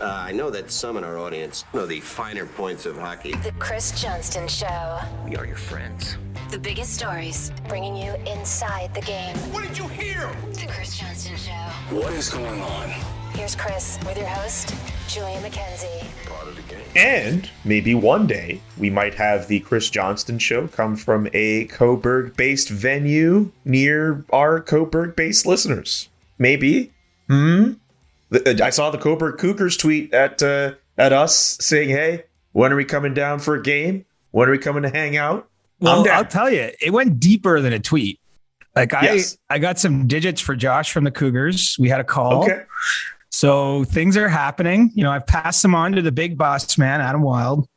I know that some in our audience know the finer points of hockey. The Chris Johnston Show. We are your friends. The biggest stories, bringing you inside the game. What did you hear? The Chris Johnston Show. What is going on? Here's Chris with your host, Julian McKenzie. And maybe one day we might have the Chris Johnston Show come from a Coburg-based venue near our Coburg-based listeners. Maybe. I saw the Cobourg Cougars tweet at us saying, "Hey, when are we coming down for a game? When are we coming to hang out?" Well, I'll tell you, it went deeper than a tweet. Like I got some digits for Josh from the Cougars. We had a call. Okay. So things are happening. You know, I've passed them on to the big boss man, Adam Wild.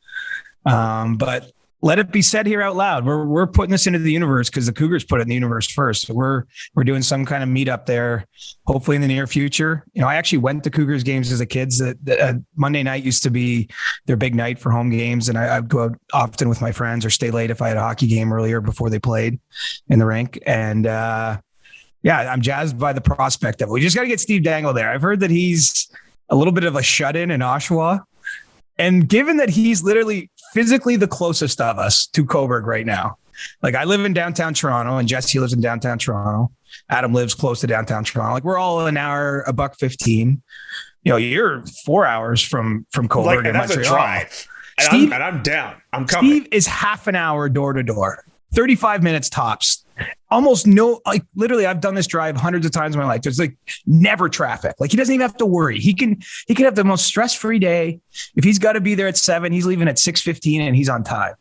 But let it be said here out loud. We're putting this into the universe because the Cougars put it in the universe first. So we're doing some kind of meetup there, hopefully in the near future. You know, I actually went to Cougars games as a kid. That Monday night used to be their big night for home games, and I'd go out often with my friends or stay late if I had a hockey game earlier before they played in the rink. And yeah, I'm jazzed by the prospect of it. We just got to get Steve Dangle there. I've heard that he's a little bit of a shut-in in Oshawa. And given that he's literally physically the closest of us to Coburg right now, like I live in downtown Toronto and Jesse lives in downtown Toronto. Adam lives close to downtown Toronto. Like we're all an hour, $1.15. You know, you're 4 hours from Coburg and that's Montreal. A drive. Steve, and I'm down. I'm coming. Steve is half an hour door to door, 35 minutes tops. Almost no, like literally, I've done this drive hundreds of times in my life. There's like never traffic. Like he doesn't even have to worry. He can have the most stress-free day. If he's got to be there at 7, he's leaving at 6:15 and he's on time.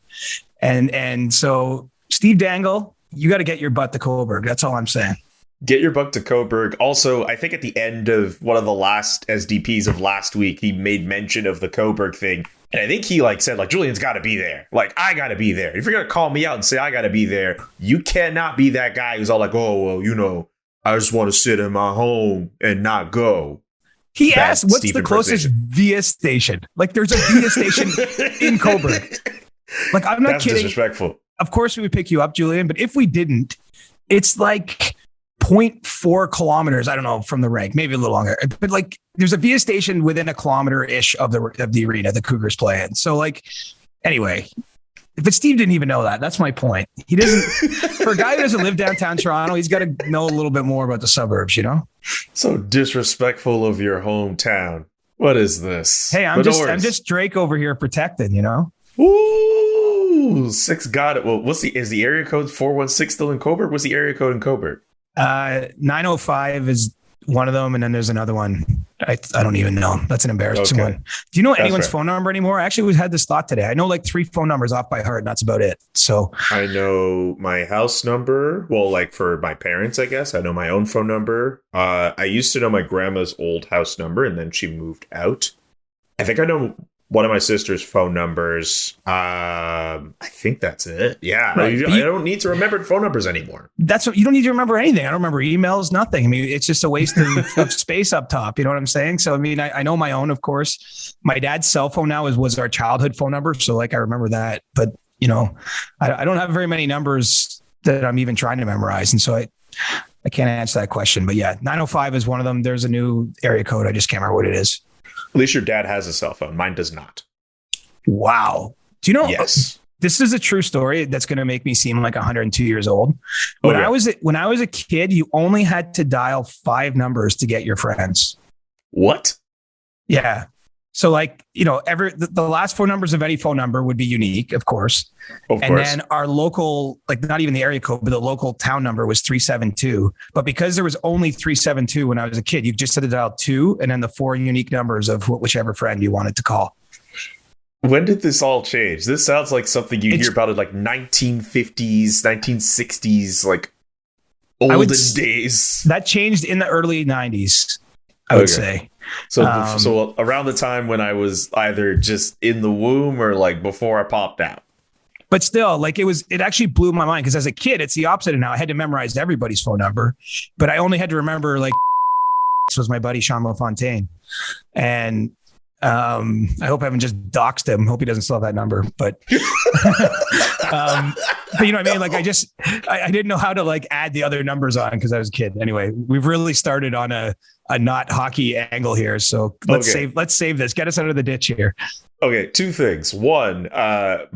And so Steve Dangle, you got to get your butt to Coburg. That's all I'm saying. Get your butt to Coburg. Also, I think at the end of one of the last SDPs of last week, he made mention of the Coburg thing. And I think he said Julian's got to be there. Like, I got to be there. If you're going to call me out and say I got to be there, you cannot be that guy who's all like, oh, well, you know, I just want to sit in my home and not go. He asked, what's the closest VIA station? Like, there's a VIA station in Coburg. Like, I'm not kidding. That's disrespectful. Of course we would pick you up, Julian. But if we didn't, it's like 0.4 kilometers, I don't know, from the rink, maybe a little longer. But like there's a VIA station within a kilometer-ish of the arena the Cougars play in. So like, anyway, but Steve didn't even know that. That's my point. He doesn't, for a guy who doesn't live downtown Toronto, he's got to know a little bit more about the suburbs, you know? So disrespectful of your hometown. What is this? Hey, I'm just Drake over here protected, you know? Ooh, 6 got it. Well, is the area code 416 still in Coburg? What's the area code in Coburg? 905 is one of them, and then there's another one. I don't even know. That's an embarrassing one. Do you know anyone's phone number anymore? Actually, we had this thought today. I know like 3 phone numbers off by heart, and that's about it. So I know my house number. Well, like for my parents, I guess. I know my own phone number. I used to know my grandma's old house number, and then she moved out. I think I know one of my sister's phone numbers. I think that's it. Yeah. Right. I don't need to remember phone numbers anymore. That's what you don't need to remember anything. I don't remember emails, nothing. I mean, it's just a waste of space up top. You know what I'm saying? So, I mean, I know my own, of course. My dad's cell phone now was our childhood phone number. So like, I remember that, but you know, I don't have very many numbers that I'm even trying to memorize. And so I can't answer that question, but yeah, 905 is one of them. There's a new area code. I just can't remember what it is. At least your dad has a cell phone. Mine does not. Wow. Do you know? Yes. This is a true story that's going to make me seem like 102 years old. When I was a kid, you only had to dial 5 numbers to get your friends. What? Yeah. So like, you know, the last 4 numbers of any phone number would be unique, of course. And then our local, like not even the area code, but the local town number was 372. But because there was only 372 when I was a kid, you just had to dial 2 and then the 4 unique numbers of whichever friend you wanted to call. When did this all change? This sounds like something you hear about in like 1950s, 1960s, like olden days. That changed in the early 90s, I would say. So around the time when I was either just in the womb or like before I popped out. But still, like it actually blew my mind because as a kid, it's the opposite of now. I had to memorize everybody's phone number, but I only had to remember like this was my buddy Sean LaFontaine. And I hope I haven't just doxed him. Hope he doesn't still have that number. But But you know what I mean? Like I didn't know how to like add the other numbers on because I was a kid. Anyway, we've really started on a not hockey angle here. So let's save this. Get us out of the ditch here. Okay, two things. One,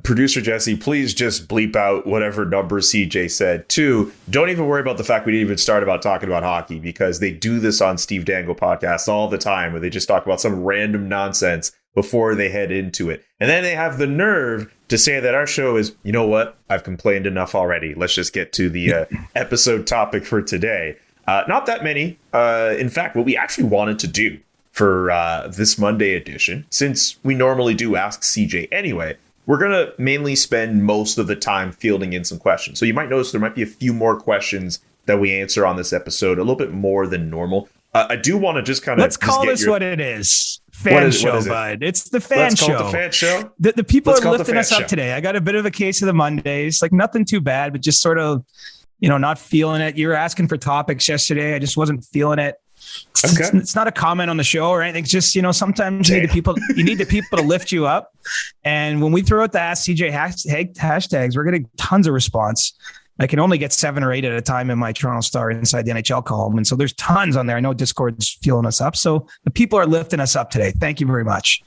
producer Jesse, please just bleep out whatever number CJ said. Two, don't even worry about the fact we didn't even start about talking about hockey, because they do this on Steve Dangle podcasts all the time where they just talk about some random nonsense before they head into it. And then they have the nerve to say that our show is, you know what, I've complained enough already. Let's just get to the episode topic for today. Not that many. In fact, what we actually wanted to do for this Monday edition, since we normally do Ask CJ anyway, we're going to mainly spend most of the time fielding in some questions. So you might notice there might be a few more questions that we answer on this episode, a little bit more than normal. I do want to just kind of... Let's call this what it is. Fan show, bud. It's the fan show. Let's call it the fan show? The people are lifting us up today. I got a bit of a case of the Mondays. Like nothing too bad, but just sort of, not feeling it. You were asking for topics yesterday. I just wasn't feeling it. Okay. It's not a comment on the show or anything. It's just, sometimes you need the people to lift you up. And when we throw out the Ask CJ hashtags, we're getting tons of response. I can only get 7 or 8 at a time in my Toronto Star Inside the NHL column. And so there's tons on there. I know Discord's fueling us up. So the people are lifting us up today. Thank you very much.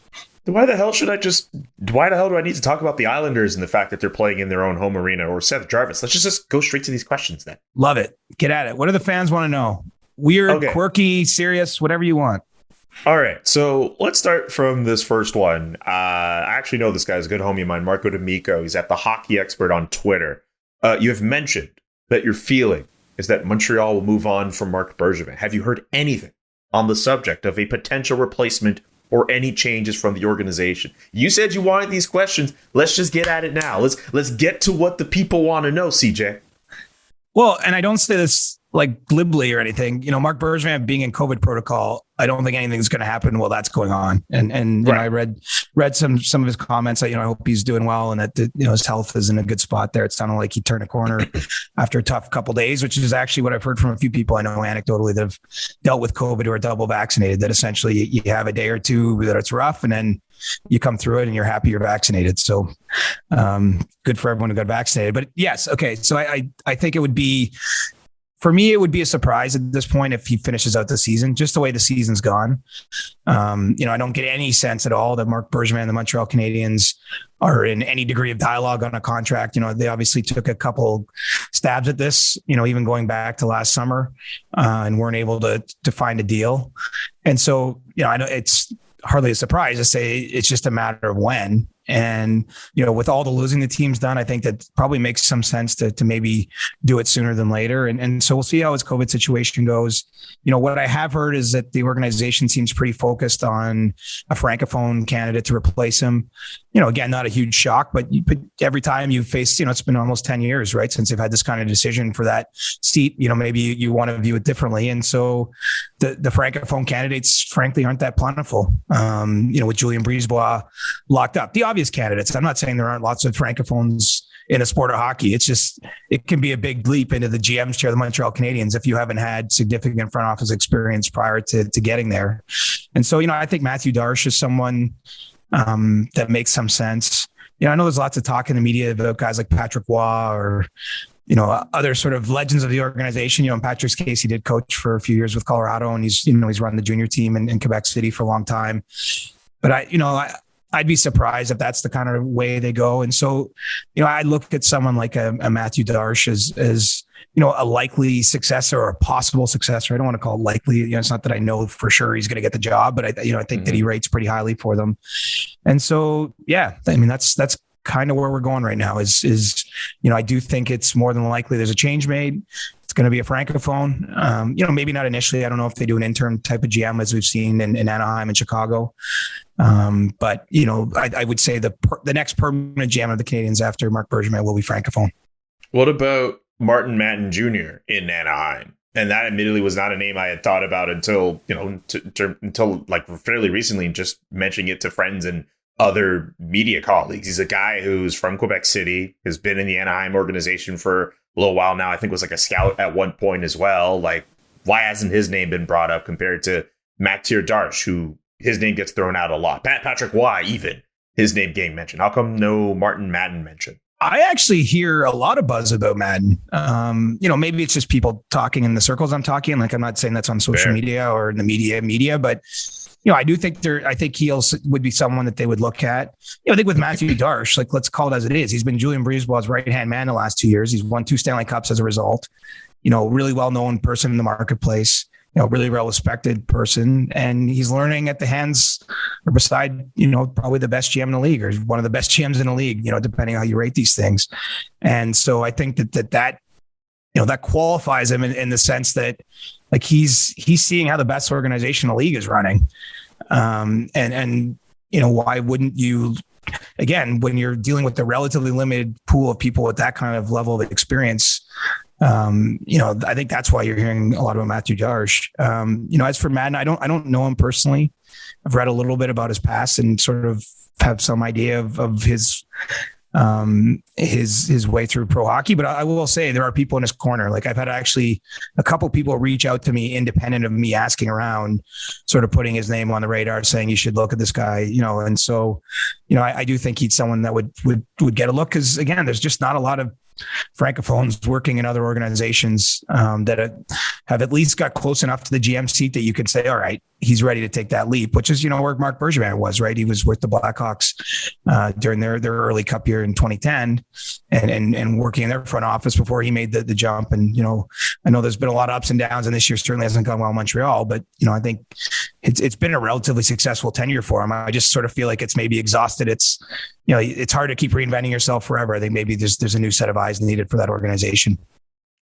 Why the hell do I need to talk about the Islanders and the fact that they're playing in their own home arena, or Seth Jarvis? Let's just go straight to these questions then. Love it. Get at it. What do the fans want to know? Weird, quirky, serious, whatever you want. All right. So let's start from this first one. I actually know this guy's a good homie of mine, Marco D'Amico. He's at The Hockey Expert on Twitter. You have mentioned that your feeling is that Montreal will move on from Marc Bergevin. Have you heard anything on the subject of a potential replacement or any changes from the organization? You said you wanted these questions. Let's just get at it now. Let's get to what the people want to know, CJ. Well, and I don't say this like glibly or anything. Marc Bergevin being in COVID protocol, I don't think anything's going to happen while that's going on. And right. I read some of his comments that, I hope he's doing well and that, his health is in a good spot there. It sounded like he turned a corner after a tough couple of days, which is actually what I've heard from a few people I know anecdotally that have dealt with COVID who are double vaccinated, that essentially you have a day or two that it's rough and then you come through it and you're happy you're vaccinated. So good for everyone who got vaccinated. But yes. Okay. So I think it would be, for me, it would be a surprise at this point if he finishes out the season, just the way the season's gone. I don't get any sense at all that Marc Bergevin and the Montreal Canadiens are in any degree of dialogue on a contract. They obviously took a couple stabs at this, even going back to last summer and weren't able to find a deal. And so, I know it's hardly a surprise to say it's just a matter of when. And, with all the losing the team's done, I think that probably makes some sense to maybe do it sooner than later. And so we'll see how his COVID situation goes. What I have heard is that the organization seems pretty focused on a Francophone candidate to replace him. Again, not a huge shock, but every time you face, it's been almost 10 years, right, since they've had this kind of decision for that seat, maybe you want to view it differently. And so the Francophone candidates, frankly, aren't that plentiful. With Julien Brisebois locked up. The obvious candidates. I'm not saying there aren't lots of Francophones in the sport of hockey. It's just, it can be a big leap into the GM's chair of the Montreal Canadiens if you haven't had significant front office experience prior to getting there. And so, I think Matthew Darche is someone that makes some sense. I know there's lots of talk in the media about guys like Patrick Waugh or, other sort of legends of the organization. In Patrick's case, he did coach for a few years with Colorado and he's run the junior team in Quebec City for a long time. But I'd be surprised if that's the kind of way they go. And so, I look at someone like a Matthew Darche as a likely successor or a possible successor. I don't want to call it likely. It's not that I know for sure he's going to get the job, but I think that he rates pretty highly for them. And so, yeah, that's kind of where we're going right now is I do think it's more than likely there's a change made. It's going to be a Francophone, maybe not initially. I don't know if they do an interim type of GM as we've seen in Anaheim and Chicago. But I would say the next permanent GM of the Canadiens after Marc Bergevin will be Francophone. What about Martin Matten Jr. in Anaheim? And that admittedly was not a name I had thought about until, until like fairly recently, just mentioning it to friends and other media colleagues. He's a guy who's from Quebec City, has been in the Anaheim organization for a little while now. I think was like a scout at one point as well. Like, why hasn't his name been brought up compared to Mathieu Darche, who his name gets thrown out a lot? Patrick Waugh, even his name getting mentioned. How come no Martin Matten mentioned? I actually hear a lot of buzz about Madden. Maybe it's just people talking in the circles I'm talking. Like, I'm not saying that's on social media or in the media, but I do think I think he would be someone that they would look at. I think with Matthew Darche, like, let's call it as it is. He's been Julian Brisebois's right-hand man the last 2 years. He's won 2 Stanley Cups as a result. Really well-known person in the marketplace, really well-respected person. And he's learning at the hands or beside, probably the best GM in the league or one of the best GMs in the league, depending on how you rate these things. And so I think that qualifies him in the sense that, like, he's seeing how the best organization in the league is running. Why wouldn't you, again, when you're dealing with a relatively limited pool of people with that kind of level of experience, I think that's why you're hearing a lot about Matthew Darche. As for Madden, I don't know him personally. I've read a little bit about his past and sort of have some idea of his way through pro hockey. But I will say there are people in his corner. Like, I've had actually a couple people reach out to me independent of me asking around, sort of putting his name on the radar, saying you should look at this guy, and so, I do think he's someone that would get a look. Cause again, there's just not a lot of francophones working in other organizations that have at least got close enough to the GM seat that you could say, all right, he's ready to take that leap, which is, where Marc Bergevin was, right? He was with the Blackhawks during their early cup year in 2010 and working in their front office before he made the jump. And, I know there's been a lot of ups and downs, and this year certainly hasn't gone well in Montreal, but, I think it's been a relatively successful tenure for him. I just sort of feel like it's maybe exhausted. It's hard to keep reinventing yourself forever. I think maybe there's a new set of eyes needed for that organization.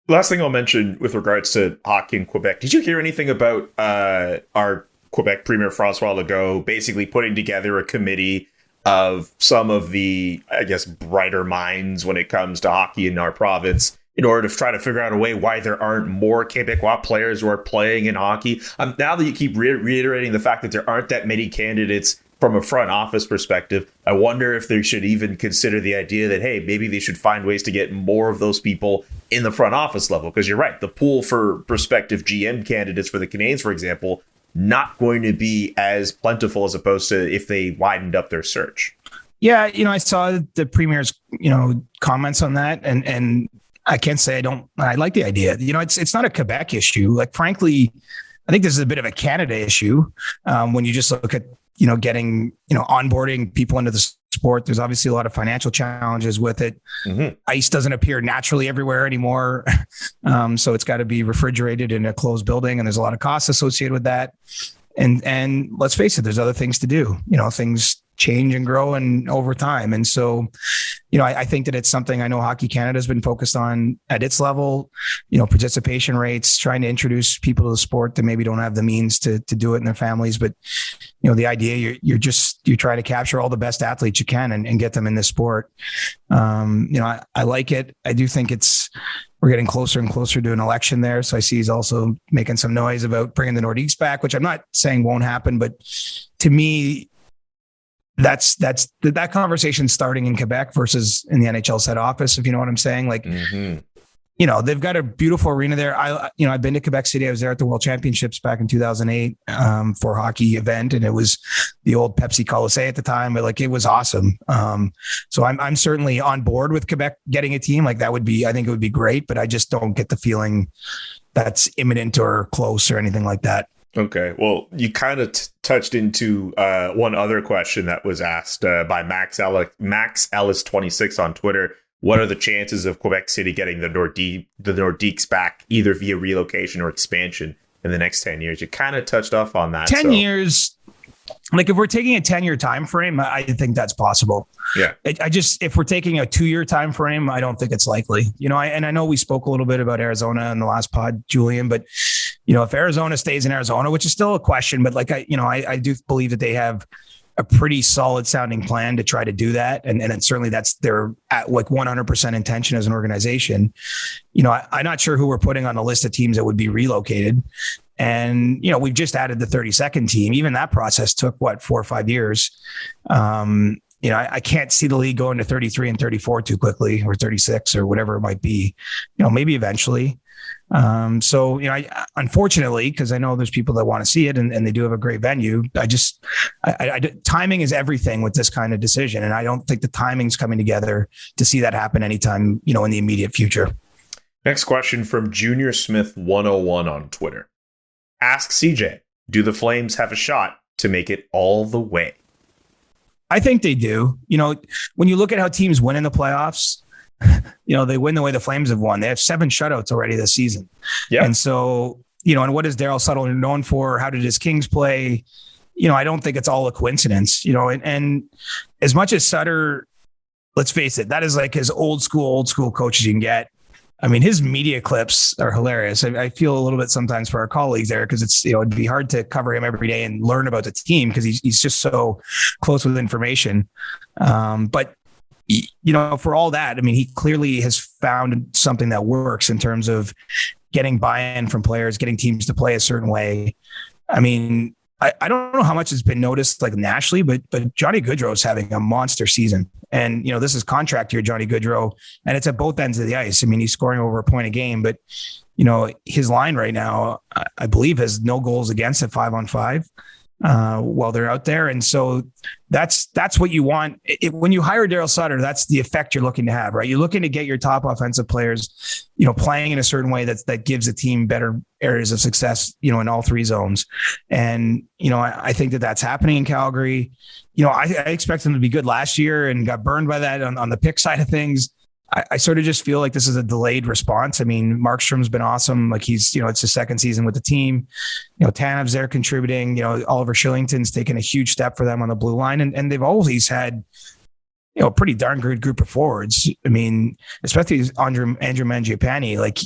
Last thing I'll mention with regards to hockey in Quebec. Did you hear anything about our Quebec Premier François Legault basically putting together a committee of some of the, I guess, brighter minds when it comes to hockey in our province in order to try to figure out a way why there aren't more Quebecois players who are playing in hockey? Now that you keep reiterating the fact that there aren't that many candidates from a front office perspective, I wonder if they should even consider the idea that, hey, maybe they should find ways to get more of those people in the front office level. Because you're right, the pool for prospective GM candidates for the Canadiens, for example, not going to be as plentiful as opposed to if they widened up their search. Yeah, I saw the Premier's, comments on that, and I can't say I like the idea. It's not a Quebec issue. Like, frankly, I think this is a bit of a Canada issue when you just look at, getting, onboarding people into the sport. There's obviously a lot of financial challenges with it. Mm-hmm. Ice doesn't appear naturally everywhere anymore. So it's got to be refrigerated in a closed building, and there's a lot of costs associated with that. And let's face it, there's other things to do. Things change and grow and over time. And so, I think that it's something I know Hockey Canada has been focused on at its level, participation rates, trying to introduce people to the sport that maybe don't have the means to do it in their families. But, the idea you're trying to capture all the best athletes you can and get them in this sport. I like it. I do think we're getting closer and closer to an election there. So I see he's also making some noise about bringing the Nordiques back, which I'm not saying won't happen, but to me, that conversation starting in Quebec versus in the NHL's head office, if you know what I'm saying. Like, they've got a beautiful arena there. I've been to Quebec City. I was there at the World Championships back in 2008 for a hockey event, and it was the old Pepsi Colisée at the time, but it was awesome. So I'm certainly on board with Quebec getting a team. Like, I think it would be great, but I just don't get the feeling that's imminent or close or anything like that. Okay, well, you kind of touched into one other question that was asked by Max Ellis 26 on Twitter. What are the chances of Quebec City getting the Nordiques back, either via relocation or expansion, in the next 10 years? You kind of touched off on that. 10 years, like, if we're taking a 10-year time frame, I think that's possible. Yeah. If we're taking a 2-year time frame, I don't think it's likely. And I know we spoke a little bit about Arizona in the last pod, Julian, but if Arizona stays in Arizona, which is still a question, but I do believe that they have a pretty solid sounding plan to try to do that. And certainly that's their 100% intention as an organization. I'm not sure who we're putting on the list of teams that would be relocated. And, we've just added the 32nd team. Even that process took 4 or 5 years. I can't see the league going to 33 and 34 too quickly, or 36 or whatever it might be, maybe eventually. So, unfortunately, because I know there's people that want to see it and they do have a great venue. Timing is everything with this kind of decision. And I don't think the timing's coming together to see that happen anytime, in the immediate future. Next question from Junior Smith 101 on Twitter. Ask CJ, do the Flames have a shot to make it all the way? I think they do. When you look at how teams win in the playoffs, they win the way the Flames have won. They have 7 shutouts already this season. Yeah. And so, and what is Daryl Sutter known for? How did his Kings play? I don't think it's all a coincidence, and as much as Sutter, let's face it, that is like his old school coach as you can get. I mean, his media clips are hilarious. I feel a little bit sometimes for our colleagues there because it's, it'd be hard to cover him every day and learn about the team because he's just so close with information. But for all that, I mean, he clearly has found something that works in terms of getting buy-in from players, getting teams to play a certain way. I mean, I don't know how much has been noticed like nationally, but Johnny Gaudreau is having a monster season. And, this is contract year, Johnny Gaudreau, and it's at both ends of the ice. I mean, he's scoring over a point a game, but, his line right now, I believe, has no goals against at 5-on-5 while they're out there. And so that's what you want. When you hire Daryl Sutter, that's the effect you're looking to have, right? You're looking to get your top offensive players, playing in a certain way that gives the team better areas of success, in all 3 zones. And, I think that's happening in Calgary. I expect them to be good last year and got burned by that on the pick side of things. I sort of just feel like this is a delayed response. I mean, Markstrom's been awesome. Like he's, it's his 2nd season with the team. Tanev's there contributing. Oliver Shillington's taken a huge step for them on the blue line. And they've always had, a pretty darn good group of forwards. I mean, especially Andrew Mangiapane, like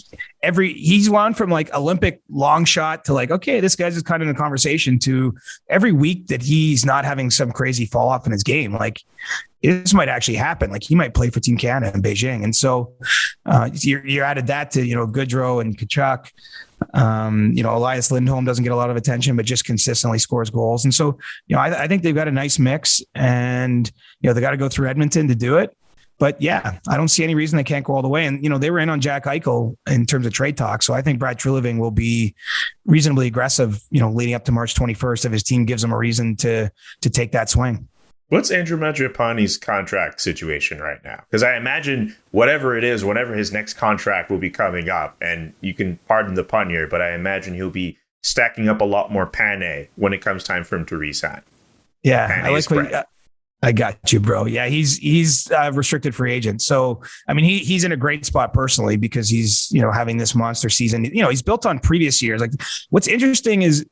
he's gone from like Olympic long shot to like, okay, this guy's just kind of in the conversation to every week that he's not having some crazy fall off in his game. Like this might actually happen. Like he might play for Team Canada in Beijing. And so you added that to, Gaudreau and Tkachuk. Elias Lindholm doesn't get a lot of attention, but just consistently scores goals. And so, I think they've got a nice mix and, they got to go through Edmonton to do it. But yeah, I don't see any reason they can't go all the way. And, they were in on Jack Eichel in terms of trade talk. So I think Brad Treliving will be reasonably aggressive, leading up to March 21st if his team gives him a reason to take that swing. What's Andrew Mangiapane's contract situation right now? Because I imagine whatever it is, whenever his next contract will be coming up, and you can pardon the pun here, but I imagine he'll be stacking up a lot more pane when it comes time for him to re-sign. Yeah, I like what I got you, bro. Yeah, he's a restricted free agent. So, I mean, he's in a great spot personally because he's, having this monster season. He's built on previous years. Like what's interesting is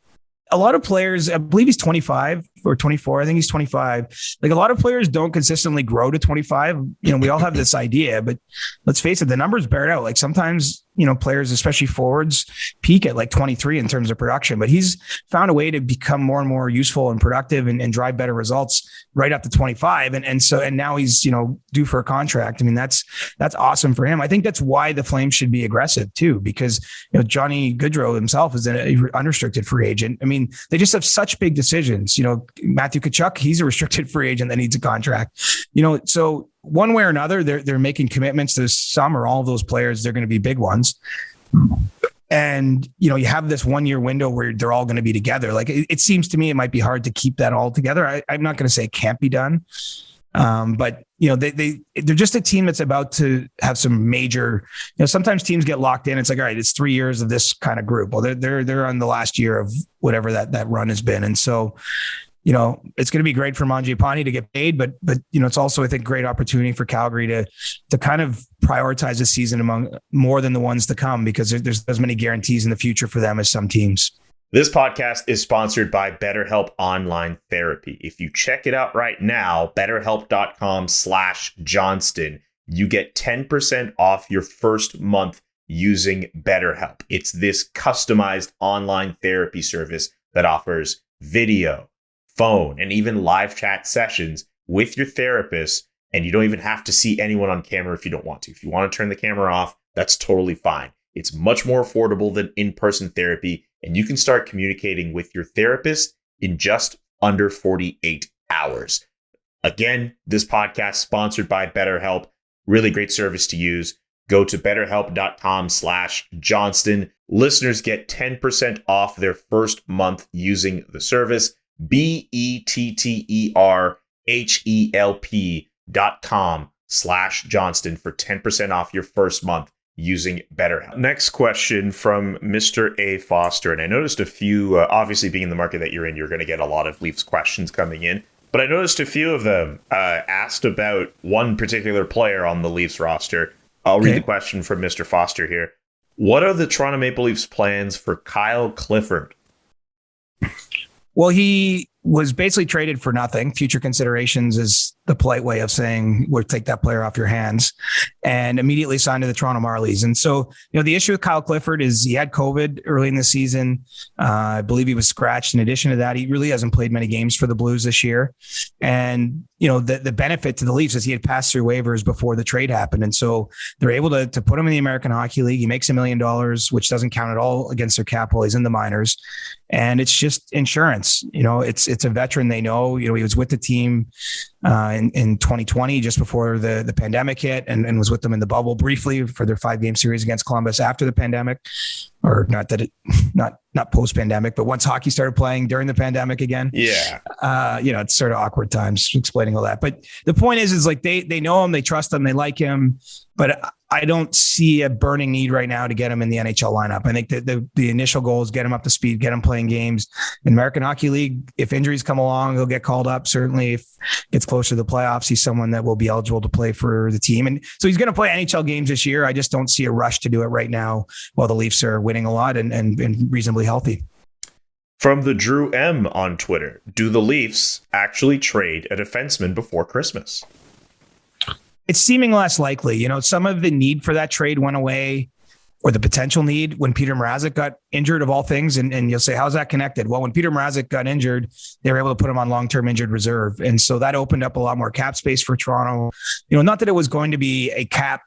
a lot of players, I believe he's 25 or 24. I think he's 25. Like a lot of players don't consistently grow to 25. We all have this idea, but let's face it, the numbers bear it out. Like sometimes, players, especially forwards, peak at like 23 in terms of production, but he's found a way to become more and more useful and productive and drive better results right up to 25. And now he's, due for a contract. I mean, that's awesome for him. I think that's why the Flames should be aggressive too, because, Johnny Gaudreau himself is an unrestricted free agent. I mean, they just have such big decisions, Matthew Tkachuk, he's a restricted free agent that needs a contract, so one way or another, they're making commitments to some or all of those players. They're going to be big ones. And, you have this 1-year window where they're all going to be together. Like it seems to me, it might be hard to keep that all together. I'm not going to say it can't be done. But they're just a team that's about to have some major, sometimes teams get locked in. It's like, all right, it's 3 years of this kind of group. Well, they're on the last year of whatever that run has been. And so, it's going to be great for Mangiapane to get paid, but it's also, I think, great opportunity for Calgary to kind of prioritize the season among more than the ones to come, because there's as many guarantees in the future for them as some teams. This podcast is sponsored by BetterHelp Online Therapy. If you check it out right now, betterhelp.com/Johnston, you get 10% off your first month using BetterHelp. It's this customized online therapy service that offers video, phone, and even live chat sessions with your therapist. And you don't even have to see anyone on camera if you don't want to. If you want to turn the camera off, that's totally fine. It's much more affordable than in-person therapy, and you can start communicating with your therapist in just under 48 hours. Again, this podcast sponsored by BetterHelp. Really great service to use. Go to betterhelp.com/Johnston. Listeners get 10% off their first month using the service. BetterHelp.com/Johnston for 10% off your first month using BetterHelp. Next question from Mr. A. Foster. And I noticed a few, obviously being in the market that you're in, you're going to get a lot of Leafs questions coming in. But I noticed a few of them asked about one particular player on the Leafs roster. I'll read the question from Mr. Foster here. What are the Toronto Maple Leafs plans for Kyle Clifford? Well, he was basically traded for nothing. Future considerations is the polite way of saying we'll take that player off your hands, and immediately signed to the Toronto Marlies. And so, the issue with Kyle Clifford is he had COVID early in the season. I believe he was scratched. In addition to that, he really hasn't played many games for the Blues this year. And, the benefit to the Leafs is he had passed through waivers before the trade happened. And so they're able to put him in the American Hockey League. He makes $1 million, which doesn't count at all against their cap while he's in the minors. And it's just insurance. It's a veteran they know. He was with the team in 2020, just before the pandemic hit, and was with them in the bubble briefly for their 5-game series against Columbus after the pandemic, or not post-pandemic, but once hockey started playing during the pandemic again. Yeah. It's sort of awkward times explaining all that. But the point is like they know him, they trust him, they like him, but I don't see a burning need right now to get him in the NHL lineup. I think that the initial goal is get him up to speed, get him playing games in American Hockey League. If injuries come along, he'll get called up. Certainly if it gets closer to the playoffs, he's someone that will be eligible to play for the team. And so he's going to play NHL games this year. I just don't see a rush to do it right now while the Leafs are winning a lot and reasonably healthy. From the Drew M on Twitter, do the Leafs actually trade a defenseman before Christmas? It's seeming less likely. Some of the need for that trade went away, or the potential need, when Peter Mrazek got injured, of all things. And you'll say, how's that connected? Well, when Peter Mrazek got injured, they were able to put him on long-term injured reserve. And so that opened up a lot more cap space for Toronto. Not that it was going to be a cap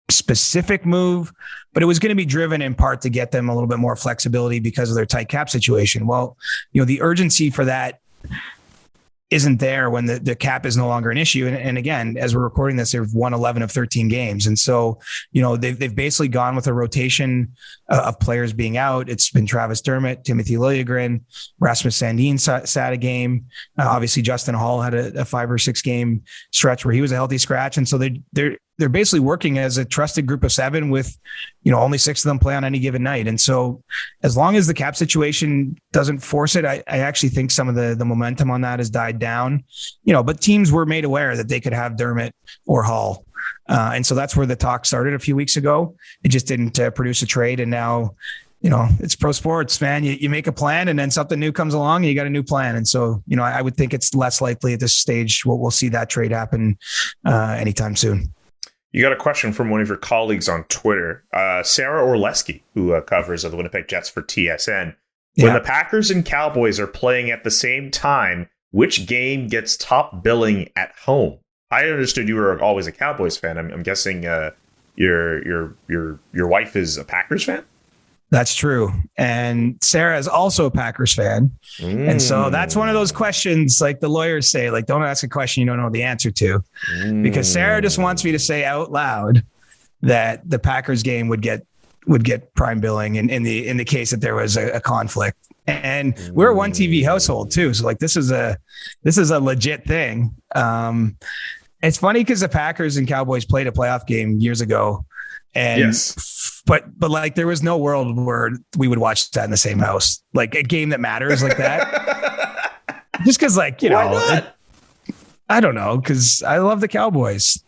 specific move, but it was going to be driven in part to get them a little bit more flexibility because of their tight cap situation. Well, the urgency for that isn't there when the cap is no longer an issue. And again, as we're recording this, they've won 11 of 13 games. And so, they've basically gone with a rotation of players being out. It's been Travis Dermott, Timothy Liljegren, Rasmus Sandin sat a game. Obviously Justin Hall had a 5 or 6 game stretch where he was a healthy scratch. And so they're basically working as a trusted group of 7 with, only 6 of them play on any given night. And so as long as the cap situation doesn't force it, I actually think some of the momentum on that has died down, but teams were made aware that they could have Dermott or Hall. And so that's where the talk started a few weeks ago. It just didn't produce a trade. And now, it's pro sports, man. You make a plan and then something new comes along and you got a new plan. And so, I would think it's less likely at this stage we'll see that trade happen anytime soon. You got a question from one of your colleagues on Twitter, Sarah Orleski, who covers the Winnipeg Jets for TSN. When the Packers and Cowboys are playing at the same time, which game gets top billing at home? I understood you were always a Cowboys fan. I'm guessing your wife is a Packers fan? That's true. And Sarah is also a Packers fan. And so that's one of those questions, like the lawyers say, like, don't ask a question you don't know the answer to. Because Sarah just wants me to say out loud that the Packers game would get prime billing in the case that there was a conflict. And we're a one TV household too. So like this is a legit thing. It's funny because the Packers and Cowboys played a playoff game years ago. And yes. But like there was no world where we would watch that in the same house, like a game that matters like that. Just because, like, I don't know, because I love the Cowboys.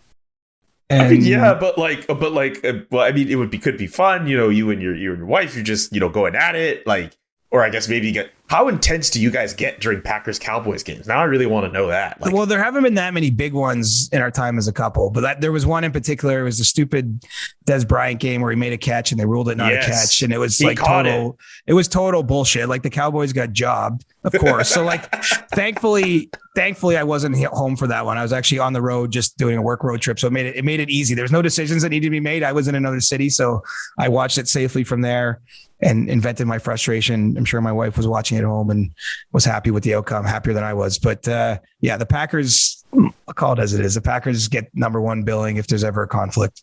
And I mean, yeah, but I mean, could be fun, you and your wife, you're just going at it, like, or I guess maybe how intense do you guys get during Packers Cowboys games? Now I really want to know that. Like, well, there haven't been that many big ones in our time as a couple, but there was one in particular. It was the stupid Des Bryant game where he made a catch and they ruled it not a catch, and it was like total. It was total bullshit. Like the Cowboys got jobbed, of course. So like, thankfully, I wasn't home for that one. I was actually on the road just doing a work road trip, so it made it easy. There was no decisions that needed to be made. I was in another city, so I watched it safely from there and vented my frustration. I'm sure my wife was watching at home and was happy with the outcome, happier than I was. But the Packers, I'll call it as it is. The Packers get number one billing if there's ever a conflict.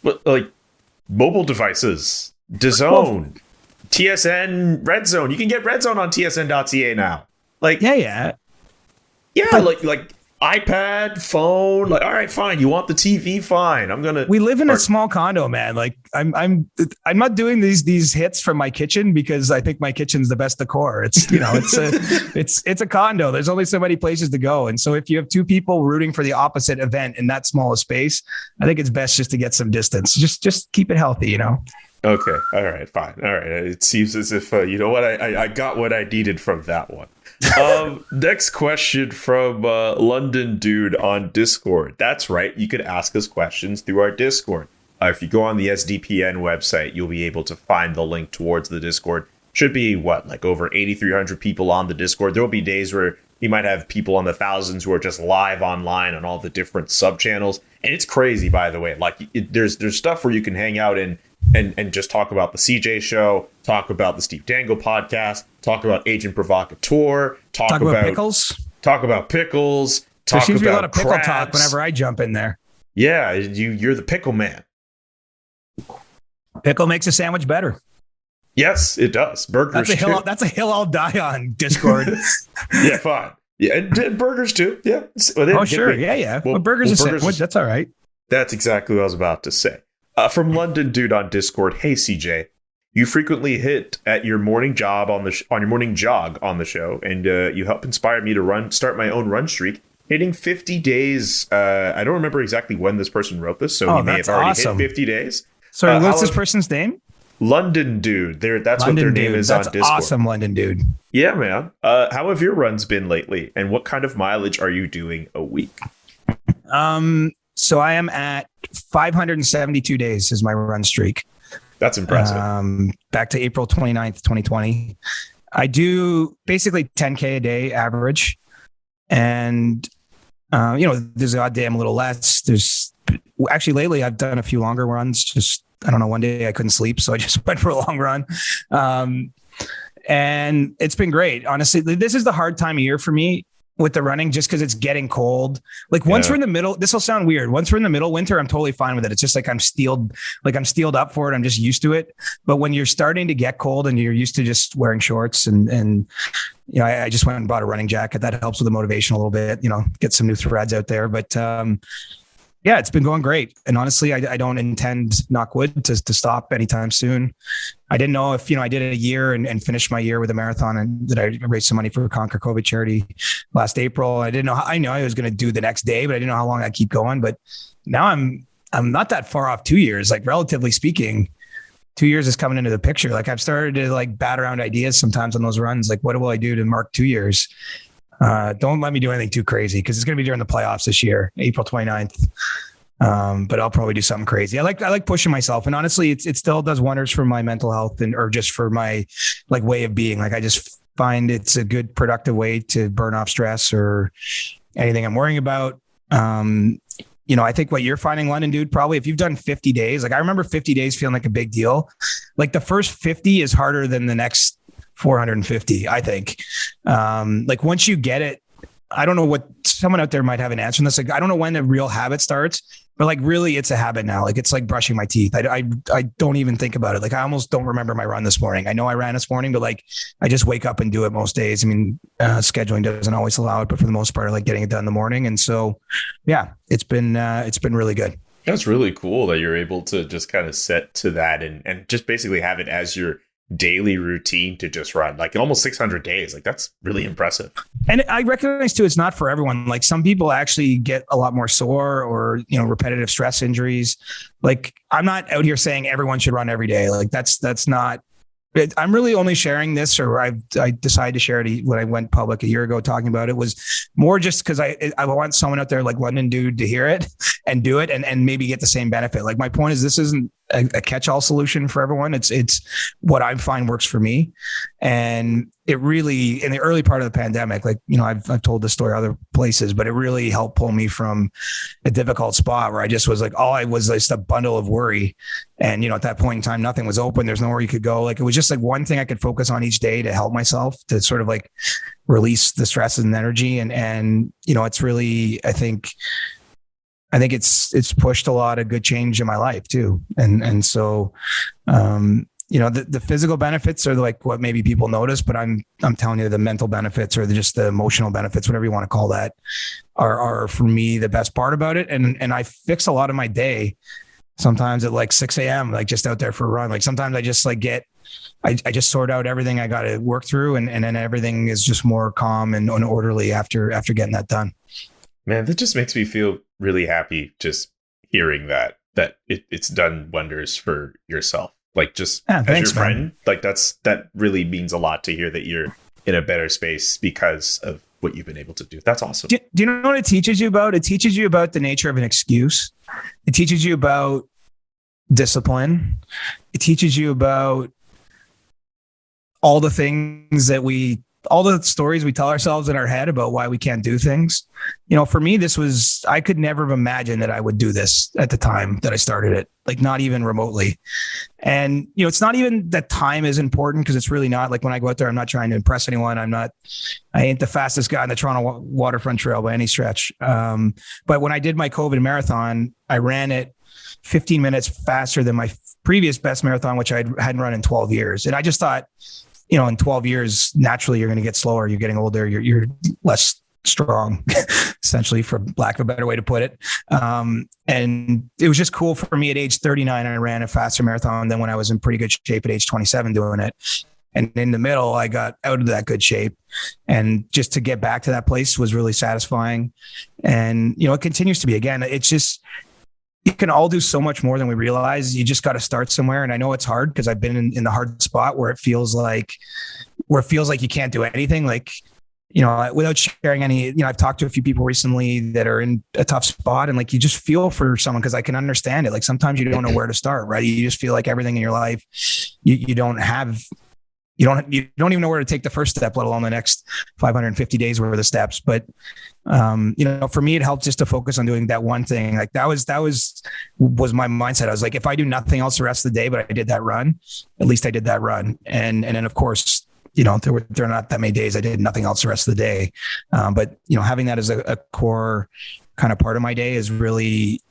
like mobile devices, DAZN, TSN, Red Zone. You can get Red Zone on tsn.ca now. Like, yeah. But, like iPad, phone. Like, all right, fine. You want the TV? Fine. We live in a small condo, man. Like, I'm not doing these hits from my kitchen because I think my kitchen's the best decor. It's it's a condo. There's only so many places to go, and so if you have two people rooting for the opposite event in that small a space, I think it's best just to get some distance. Just keep it healthy, Okay. All right. Fine. All right. It seems as if you know what, I got what I needed from that one. Next question from London Dude on Discord. That's right. You could ask us questions through our Discord. If you go on the SDPN website, you'll be able to find the link towards the Discord. Should be like over 8,300 people on the Discord. There will be days where you might have people on the thousands who are just live online on all the different sub channels. And it's crazy, by the way. Like there's stuff where you can hang out in and just talk about the CJ show, talk about the Steve Dangle podcast, talk about Agent Provocateur, talk about pickles. There seems to be a lot of pickle talk whenever I jump in there. Yeah, you're the pickle man. Pickle makes a sandwich better. Yes, it does. Burgers that's a hill I'll die on, Discord. Yeah, fine. Yeah, and burgers too. Yeah. Sure. Yeah. Well, burgers a sandwich. That's all right. That's exactly what I was about to say. From London Dude on Discord. Hey, CJ, you frequently hit at your morning job on your morning jog on the show, and you help inspire me to start my own run streak, hitting 50 days. I don't remember exactly when this person wrote this, so he may have already hit 50 days. Sorry, what's this person's name? London Dude. That's what their name is on Discord. Awesome, London Dude. Yeah, man. How have your runs been lately, and what kind of mileage are you doing a week? So I am at 572 days is my run streak. That's impressive. Back to April 29th, 2020. I do basically 10K a day average. And, there's the odd day I'm a little less. Actually, lately I've done a few longer runs. Just, I don't know, one day I couldn't sleep, so I just went for a long run. And it's been great. Honestly, this is the hard time of year for me with the running, just because it's getting cold. Like once we're in the middle, this will sound weird. Once we're in the middle winter, I'm totally fine with it. It's just like I'm steeled up for it. I'm just used to it. But when you're starting to get cold and you're used to just wearing shorts and I just went and bought a running jacket. That helps with the motivation a little bit, get some new threads out there. But yeah, it's been going great. And honestly, I don't intend, knock wood, to stop anytime soon. I didn't know if, I did a year and finished my year with a marathon, and that I raised some money for Conquer COVID charity last April. I didn't know I knew I was going to do the next day, but I didn't know how long I'd keep going. But now I'm not that far off 2 years, like relatively speaking. 2 years is coming into the picture. Like I've started to like bat around ideas sometimes on those runs. Like, what will I do to mark 2 years? Don't let me do anything too crazy because it's going to be during the playoffs this year, April 29th. But I'll probably do something crazy. I like pushing myself, and honestly, it still does wonders for my mental health or just for my like way of being. Like I just find it's a good productive way to burn off stress or anything I'm worrying about. I think what you're finding, London Dude, probably if you've done 50 days, like I remember 50 days feeling like a big deal. Like the first 50 is harder than the next 450, I think. Like once you get it, I don't know what someone out there might have an answer on this. Like, I don't know when the real habit starts, but like really it's a habit now. Like it's like brushing my teeth. I don't even think about it. Like I almost don't remember my run this morning. I know I ran this morning, but like I just wake up and do it most days. I mean, scheduling doesn't always allow it, but for the most part, I like getting it done in the morning. And so, yeah, it's been really good. That's really cool that you're able to just kind of set to that and just basically have it as your daily routine to just run like in almost 600 days. Like that's really impressive. And I recognize too, it's not for everyone. Like some people actually get a lot more sore or, repetitive stress injuries. Like I'm not out here saying everyone should run every day. Like that's not, I'm really only sharing this, or I decided to share it when I went public a year ago talking about it, was more just because I want someone out there like London Dude to hear it and do it and maybe get the same benefit. Like my point is this isn't a catch-all solution for everyone. It's what I find works for me. And it really, in the early part of the pandemic, like, I've told this story other places, but it really helped pull me from a difficult spot where I just was like, all I was just a bundle of worry. And, at that point in time, nothing was open. There's nowhere you could go. Like, it was just like one thing I could focus on each day to help myself to sort of like release the stress and energy. And it's really, I think, I think it's pushed a lot of good change in my life too. And so, the physical benefits are like what maybe people notice, but I'm telling you the mental benefits or just the emotional benefits, whatever you want to call that, are for me the best part about it. And I fix a lot of my day sometimes at like 6 a.m., like just out there for a run. Like sometimes I just like I just sort out everything I got to work through and then everything is just more calm and orderly after getting that done. Man, that just makes me feel really happy just hearing that it's done wonders for yourself. Like just as your friend, man. Like that really means a lot to hear that you're in a better space because of what you've been able to do. That's awesome. Do you know what it teaches you about? It teaches you about the nature of an excuse. It teaches you about discipline. It teaches you about all the things all the stories we tell ourselves in our head about why we can't do things. For me, I could never have imagined that I would do this at the time that I started it, like not even remotely. And, it's not even that time is important because it's really not. Like when I go out there, I'm not trying to impress anyone. I ain't the fastest guy on the Toronto waterfront trail by any stretch. But when I did my COVID marathon, I ran it 15 minutes faster than my previous best marathon, which I hadn't run in 12 years. And I just thought, in 12 years, naturally, you're going to get slower. You're getting older. You're less strong, essentially, for lack of a better way to put it. And it was just cool for me at age 39. I ran a faster marathon than when I was in pretty good shape at age 27 doing it. And in the middle, I got out of that good shape. And just to get back to that place was really satisfying. And, it continues to be. Again, it's just, you can all do so much more than we realize. You just got to start somewhere. And I know it's hard because I've been in the hard spot where it feels like you can't do anything. Like, without sharing any, I've talked to a few people recently that are in a tough spot and like, you just feel for someone because I can understand it. Like sometimes you don't know where to start, right? You just feel like everything in your life, you don't even know where to take the first step, let alone the next 550 days worth of steps. But, for me, it helped just to focus on doing that one thing. Like that was my mindset. I was like, if I do nothing else the rest of the day, but I did that run, at least I did that run. And then of course, there are not that many days I did nothing else the rest of the day. But having that as a core kind of part of my day is really,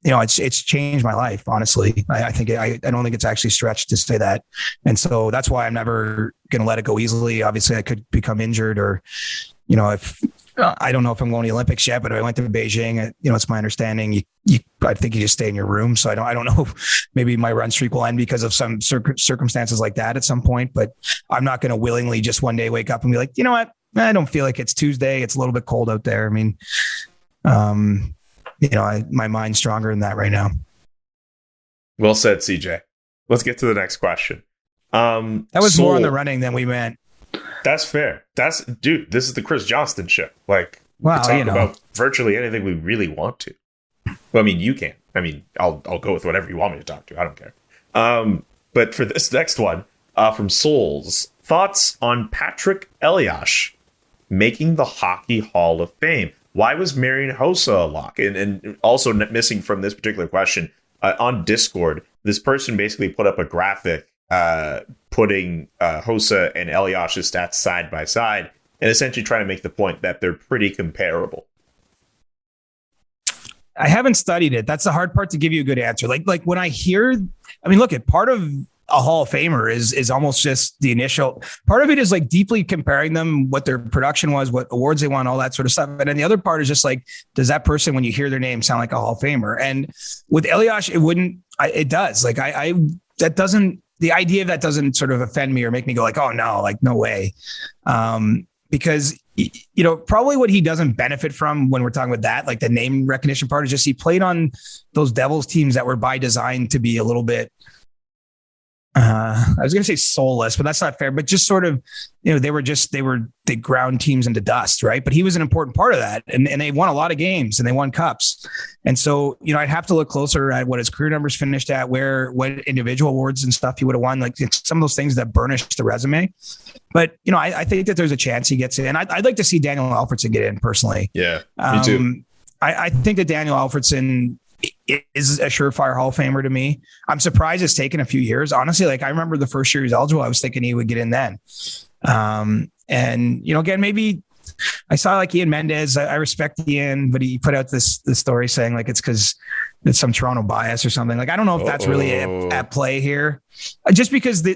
it's changed my life, honestly. I think I don't think it's actually stretched to say that. And so that's why I'm never going to let it go easily. Obviously I could become injured or, if I don't know if I'm going to the Olympics yet, but if I went to Beijing, it's my understanding I think you just stay in your room. So I don't know if maybe my run streak will end because of some circumstances like that at some point, but I'm not going to willingly just one day wake up and be like, you know what? I don't feel like it's Tuesday. It's a little bit cold out there. I mean, my mind's stronger than that right now. Well said, CJ. Let's get to the next question. That was more on the running than we meant. That's fair. Dude, this is the Chris Johnston Show. Like, we can talk about virtually anything we really want to. Well, I mean, you can. I mean, I'll go with whatever you want me to talk to. I don't care. But for this next one, from Souls, thoughts on Patrik Eliáš making the Hockey Hall of Fame. Why was Marian Hossa a lock? And also missing from this particular question, on Discord, this person basically put up a graphic putting Hossa and Eliáš's stats side by side and essentially trying to make the point that they're pretty comparable. I haven't studied it. That's the hard part to give you a good answer. Like when I hear, look at part of a Hall of Famer is almost just the initial part of it is like deeply comparing them, what their production was, what awards they won, all that sort of stuff. And then the other part is just like, does that person, when you hear their name, sound like a Hall of Famer? And with Eliáš, it does. Like the idea of that doesn't sort of offend me or make me go like, oh no, like no way. Because probably what he doesn't benefit from when we're talking about that, like the name recognition part, is just he played on those Devils teams that were by design to be a little bit, I was going to say soulless, but that's not fair. But just sort of, they ground teams into dust, right? But he was an important part of that, and they won a lot of games and they won cups. And so, I'd have to look closer at what his career numbers finished at, what individual awards and stuff he would have won, like some of those things that burnish the resume. But I think that there's a chance he gets in. I'd like to see Daniel Alfredsson get in personally. Yeah, me too. I think that Daniel Alfredsson is a surefire Hall of Famer to me. I'm surprised it's taken a few years. Honestly, like I remember the first year he was eligible, I was thinking he would get in then. And, again, maybe I saw like Ian Mendez. I respect Ian, but he put out this story saying like it's because it's some Toronto bias or something. Like I don't know if that's really at play here. Just because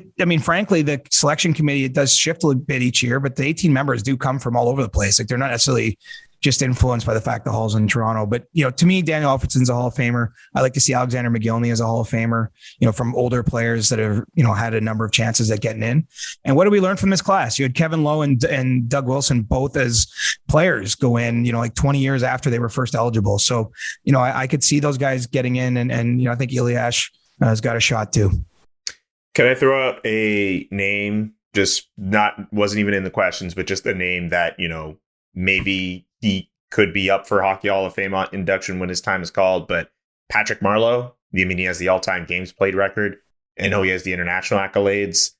frankly, the selection committee, it does shift a little bit each year, but the 18 members do come from all over the place. Like they're not necessarily just influenced by the fact the Hall's in Toronto. But, to me, Daniel Alfredson's a Hall of Famer. I like to see Alexander McGillney as a Hall of Famer, from older players that have, had a number of chances at getting in. And what did we learn from this class? You had Kevin Lowe and Doug Wilson both as players go in, like 20 years after they were first eligible. So, I could see those guys getting in and I think Eliáš has got a shot too. Can I throw out a name? Wasn't even in the questions, but just a name that, maybe he could be up for Hockey Hall of Fame induction when his time is called. But Patrick Marleau, he has the all-time games played record. I know he has the international accolades.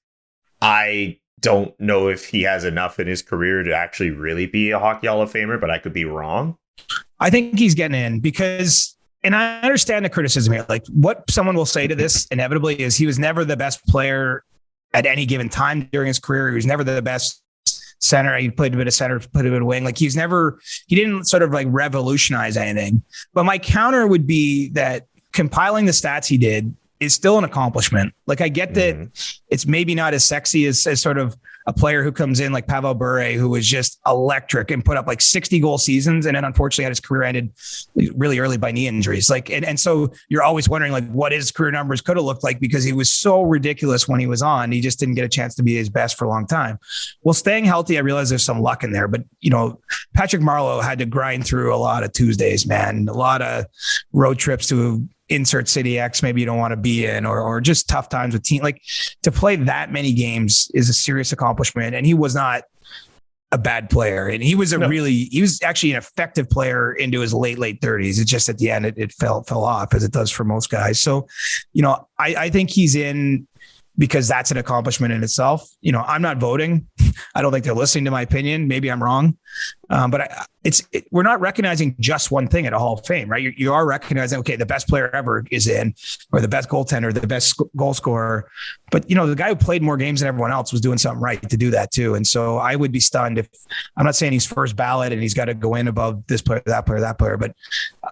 I don't know if he has enough in his career to actually really be a Hockey Hall of Famer, but I could be wrong. I think he's getting in because, and I understand the criticism here, like what someone will say to this inevitably is he was never the best player at any given time during his career. He was never the best center. He played a bit of center, played a bit of wing. Like he didn't sort of like revolutionize anything. But my counter would be that compiling the stats he did is still an accomplishment. Like I get that it's maybe not as sexy as sort of a player who comes in like Pavel Bure, who was just electric and put up like 60 goal seasons. And then unfortunately had his career ended really early by knee injuries. Like, and so you're always wondering like what his career numbers could have looked like because he was so ridiculous when he was on. He just didn't get a chance to be his best for a long time. Well, staying healthy, I realize there's some luck in there, but Patrik Marleau had to grind through a lot of Tuesdays, man, a lot of road trips to insert city X maybe you don't want to be in or just tough times with team. Like to play that many games is a serious accomplishment. And he was not a bad player. And he was he was actually an effective player into his late 30s. It's just at the end, it fell off as it does for most guys. So, I think he's in because that's an accomplishment in itself. I'm not voting. I don't think they're listening to my opinion. Maybe I'm wrong. But we're not recognizing just one thing at a Hall of Fame, right? You are recognizing, okay, the best player ever is in, or the best goaltender, the best goal scorer. But, the guy who played more games than everyone else was doing something right to do that too. And so I would be stunned if I'm not saying he's first ballot and he's got to go in above this player, that player. But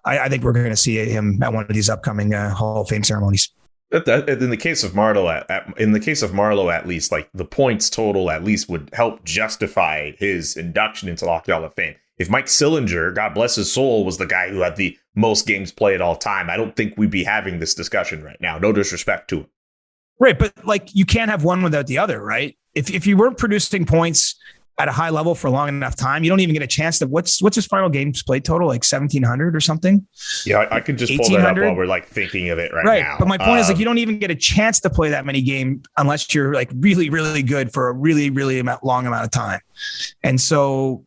I think we're going to see him at one of these upcoming Hall of Fame ceremonies. In the case of Marleau, at least, like the points total at least would help justify his induction into the Hockey Hall of Fame. If Mike Sillinger, God bless his soul, was the guy who had the most games played all time, I don't think we'd be having this discussion right now. No disrespect to him. Right, but like you can't have one without the other, right? If you weren't producing points at a high level for a long enough time, you don't even get a chance to what's his final games played total, like 1,700 or something? Yeah, I could just pull that up while we're like thinking of it right now. But my point is like, you don't even get a chance to play that many games unless you're like really, really good for a really, really long amount of time. And so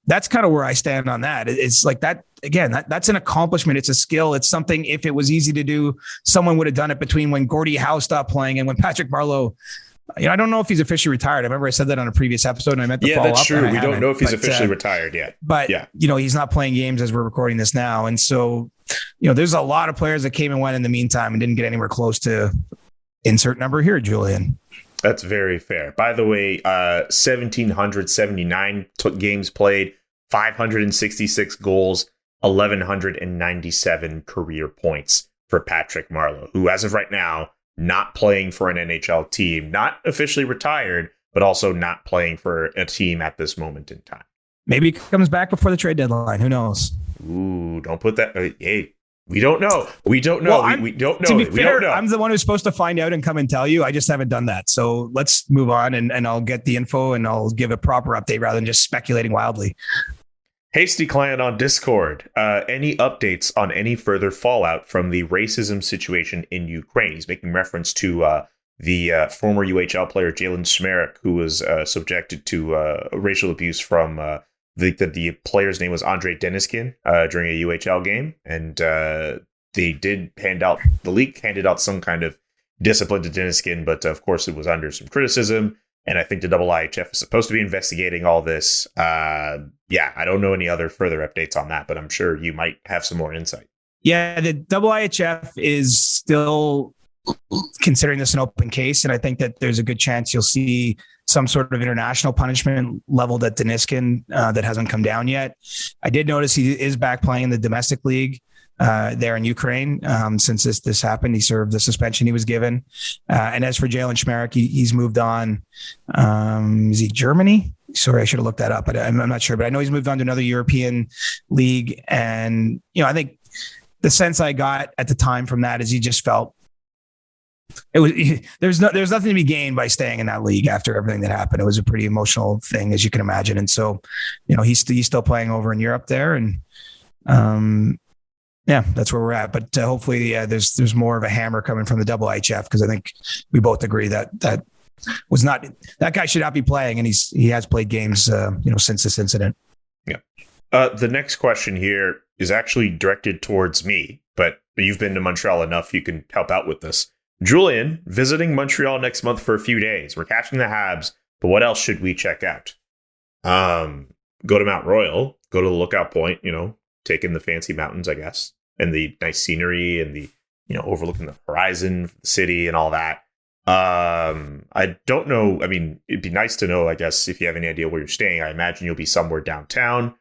that's kind of where I stand on that. It's like that, again, that's an accomplishment. It's a skill. It's something, if it was easy to do, someone would have done it between when Gordie Howe stopped playing and when Patrik Marleau. I don't know if he's officially retired. I remember I said that on a previous episode and I meant to follow up. Yeah, that's true. We don't know if he's officially retired yet. But, he's not playing games as we're recording this now. And so, there's a lot of players that came and went in the meantime and didn't get anywhere close to insert number here, Julian. That's very fair. By the way, 1,779 games played, 566 goals, 1,197 career points for Patrik Marleau, who as of right now, not playing for an NHL team, not officially retired, but also not playing for a team at this moment in time. Maybe he comes back before the trade deadline. Who knows? Ooh, don't put that. Hey, we don't know. We don't know. Well, we don't know. To be fair, I'm the one who's supposed to find out and come and tell you. I just haven't done that. So let's move on and I'll get the info and I'll give a proper update rather than just speculating wildly. Hasty Clan on Discord. Any updates on any further fallout from the racism situation in Ukraine? He's making reference to the former UHL player Jalen Smerik, who was subjected to racial abuse from the player's name was Andrei Deniskin during a UHL game. And they did handed out some kind of discipline to Deniskin, but of course it was under some criticism. And I think the IIHF is supposed to be investigating all this. I don't know any other further updates on that, but I'm sure you might have some more insight. Yeah, the IIHF is still considering this an open case. And I think that there's a good chance you'll see some sort of international punishment leveled at Deniskin that hasn't come down yet. I did notice he is back playing in the domestic league there in Ukraine. Since this happened, he served the suspension he was given. And as for Jalen Schmerich, he's moved on. Is he Germany? Sorry, I should have looked that up, but I'm not sure. But I know he's moved on to another European league. And, I think the sense I got at the time from that is he just felt there's nothing to be gained by staying in that league after everything that happened. It was a pretty emotional thing, as you can imagine. And so, he's still playing over in Europe there. And, that's where we're at. But hopefully there's more of a hammer coming from the IHF, because I think we both agree that was not, that guy should not be playing. And he has played games, since this incident. Yeah. The next question here is actually directed towards me, but you've been to Montreal enough, you can help out with this. Julian, visiting Montreal next month for a few days. We're catching the Habs, but what else should we check out? Go to Mount Royal, go to the Lookout Point, take in the fancy mountains, I guess, and the nice scenery and the, overlooking the horizon, the city and all that. I don't know. I mean, it'd be nice to know, I guess, if you have any idea where you're staying. I imagine you'll be somewhere downtown.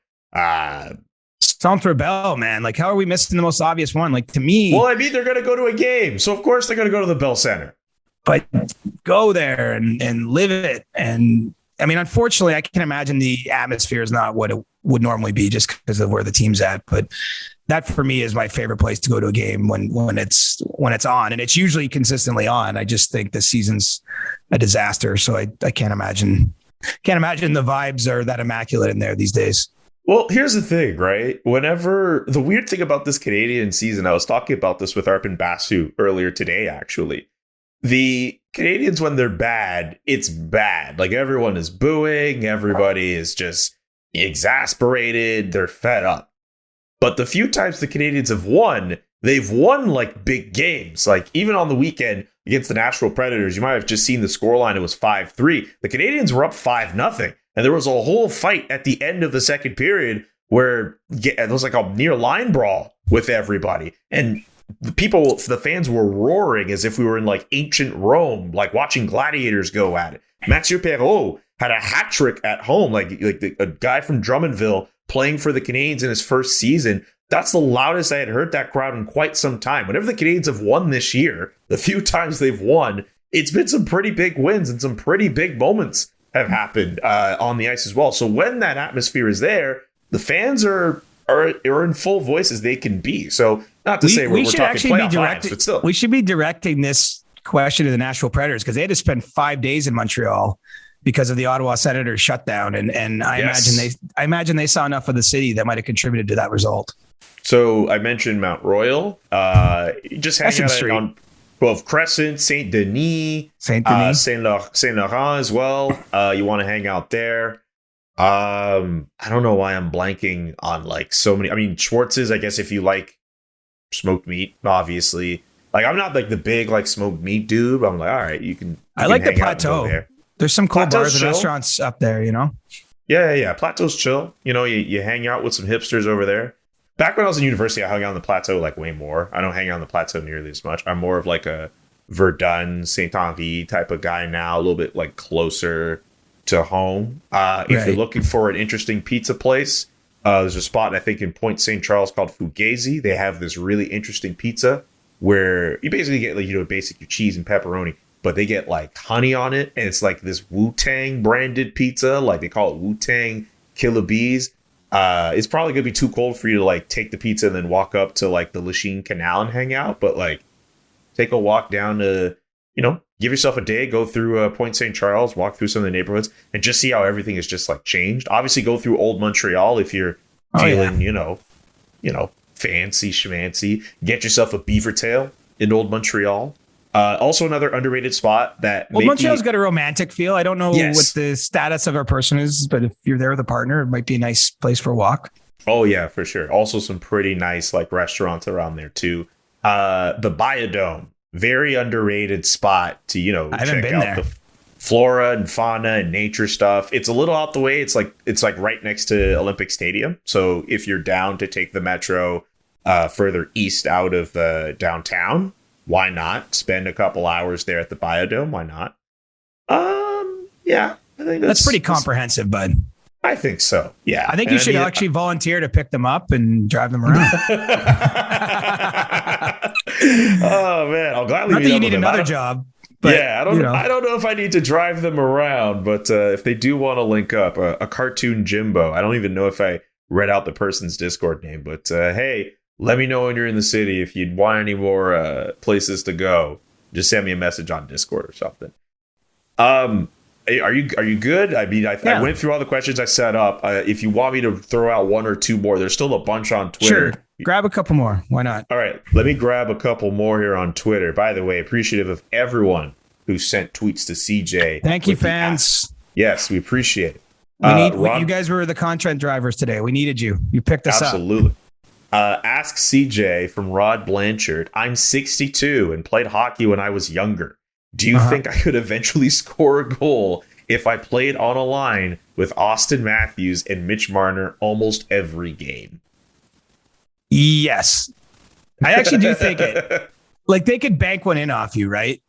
Centre Bell, man. Like, how are we missing the most obvious one? Like, to me, well, I mean, they're going to go to a game, so of course they're going to go to the Bell Center. But go there and live it. And I mean, unfortunately, I can imagine the atmosphere is not what it would normally be just because of where the team's at. But that for me is my favorite place to go to a game when it's on, and it's usually consistently on. I just think this season's a disaster, so I can't imagine the vibes are that immaculate in there these days. Well, here's the thing, right? Whenever the weird thing about this Canadian season, I was talking about this with Arpin Basu earlier today, actually. The Canadians, when they're bad, it's bad. Like, everyone is booing. Everybody is just exasperated. They're fed up. But the few times the Canadians have won, they've won like big games. Like, even on the weekend against the Nashville Predators, you might have just seen the scoreline. It was 5-3. The Canadians were up 5-0. And there was a whole fight at the end of the second period where it was like a near line brawl with everybody. And the fans were roaring as if we were in like ancient Rome, like watching gladiators go at it. Mathieu Perreault had a hat trick at home, like a guy from Drummondville playing for the Canadiens in his first season. That's the loudest I had heard that crowd in quite some time. Whenever the Canadiens have won this year, the few times they've won, it's been some pretty big wins and some pretty big moments have happened on the ice as well. So when that atmosphere is there, the fans are in full voice as they can be. So not to say we're talking playoff vibes, but still. We should be directing this question to the Nashville Predators, because they had to spend 5 days in Montreal because of the Ottawa Senators shutdown. And I imagine they saw enough of the city that might have contributed to that result. So I mentioned Mount Royal. Just hang out on 12 Crescent, Saint Denis, Saint Laurent as well. You want to hang out there. I don't know why I'm blanking on like so many. I mean, Schwartz's, I guess, if you like smoked meat, obviously. Like, I'm not like the big like smoked meat dude, but I'm like, all right, you can. I like the Plateau. There's some cool bars and restaurants up there, Yeah. Plateau's chill. You hang out with some hipsters over there. Back when I was in university, I hung out on the Plateau like way more. I don't hang out on the Plateau nearly as much. I'm more of like a Verdun, Saint-Henri type of guy now, a little bit like closer to home. If you're looking for an interesting pizza place, there's a spot, I think, in Point St. Charles called Fugazi. They have this really interesting pizza where you basically get like, basic your cheese and pepperoni, but they get like honey on it. And it's like this Wu-Tang branded pizza. Like, they call it Wu-Tang Killer Bees. It's probably gonna be too cold for you to like take the pizza and then walk up to like the Lachine Canal and hang out, but like take a walk down to, give yourself a day, go through Point St. Charles, walk through some of the neighborhoods and just see how everything is just like changed. Obviously go through Old Montreal if you're feeling, fancy schmancy. Get yourself a beaver tail in Old Montreal. Also another underrated spot that Montreal's got a romantic feel. I don't know what the status of our person is, but if you're there with a partner, it might be a nice place for a walk. Oh yeah, for sure. Also some pretty nice like restaurants around there too. The Biodome, very underrated spot to, check out the flora and fauna and nature stuff. It's a little out the way. It's like right next to Olympic Stadium. So if you're down to take the metro further east out of downtown, why not? Spend a couple hours there at the Biodome. Why not? Yeah, I think that's pretty comprehensive, bud. I think so. Yeah. I think you should actually volunteer to pick them up and drive them around. Oh man, I'll gladly. Not that you need another job. But, yeah, I don't know if I need to drive them around, but if they do want to link up, a cartoon Jimbo. I don't even know if I read out the person's Discord name, but hey, let me know when you're in the city if you'd want any more places to go. Just send me a message on Discord or something. Are you good? I mean, I went through all the questions I set up. If you want me to throw out one or two more, there's still a bunch on Twitter. Sure. Grab a couple more. Why not? All right. Let me grab a couple more here on Twitter. By the way, appreciative of everyone who sent tweets to CJ. Thank you, fans. Yes, we appreciate it. You guys were the content drivers today. We needed you. You picked us up. Absolutely. Ask CJ from Rod Blanchard. I'm 62 and played hockey when I was younger. Do you think I could eventually score a goal if I played on a line with Austin Matthews and Mitch Marner almost every game? Yes. I actually do think it. Like, they could bank one in off you, right?